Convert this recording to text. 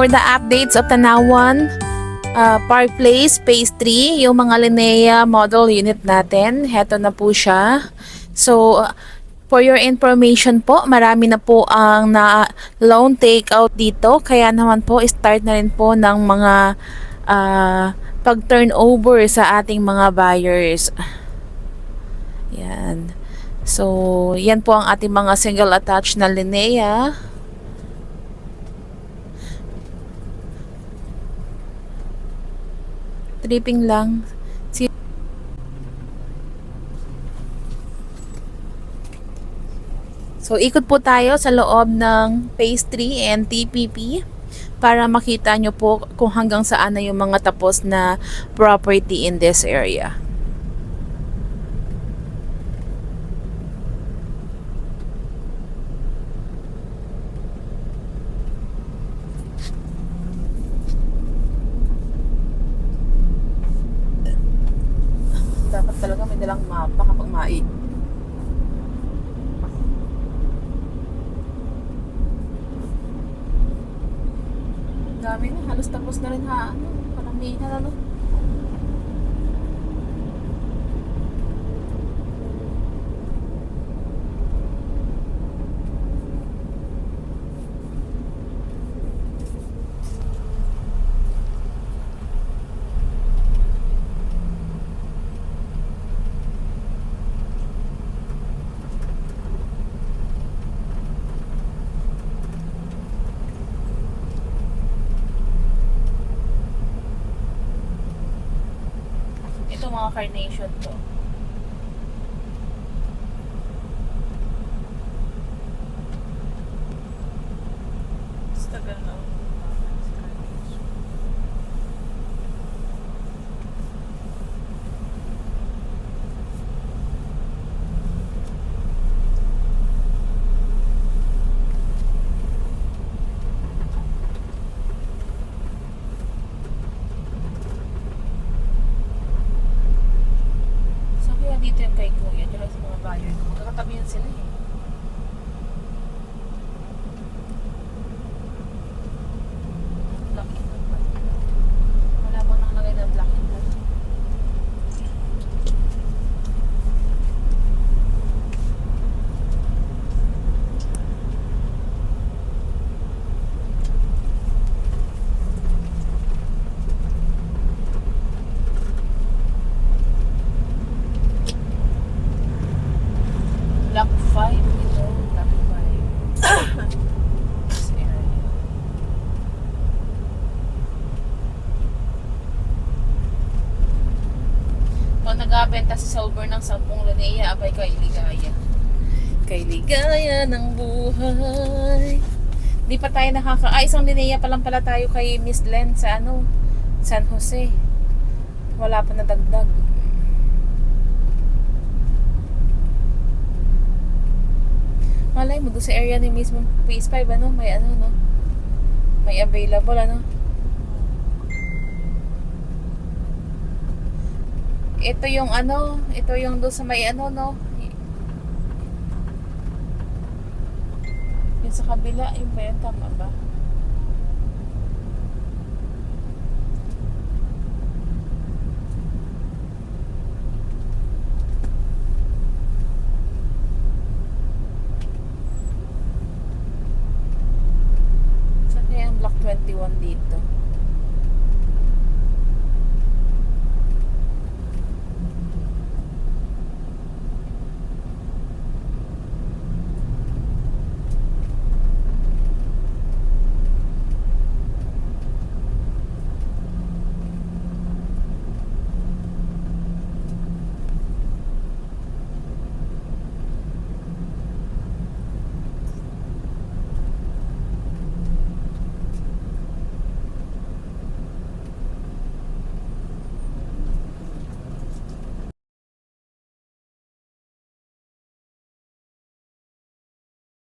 for the updates of Tanawan Park Place Phase 3, yung mga Linea model unit natin. Heto na po siya. So, for your information po, marami na po ang na loan takeout dito. Kaya naman po, start na rin po ng mga pag-turnover sa ating mga buyers. Yan. So, yan po ang ating mga single attached na Linea. Tripping lang. So, ikot po tayo sa loob ng Phase 3 and TPP para makita nyo po kung hanggang saan na yung mga tapos na property in this area. Dapat talaga may dalang mapa kapag dami na, halos tapos na rin paramihan ito mga carnation to. Tagal na. Dito yung kay Kuya, dyan sa mga buyer ko. Magkakatabi yan sila eh. Black and white. Wala pa nang lagay na black and white. Black 5 ito, Black 5. This area. Kung nag-abenta sa Silver ng 10 Linea, abay kay ligaya. Kay ligaya ng buhay. Di pa tayo isang Linea pa lang pala tayo kay Miss Len sa San Jose. Wala pa nadagdag. Malay mo, doon sa area ni mismo Phase 5, may may available, Ito yung ito yung doon sa may yung sa kabila, yung ba yun, tama ba? Block 21 dito.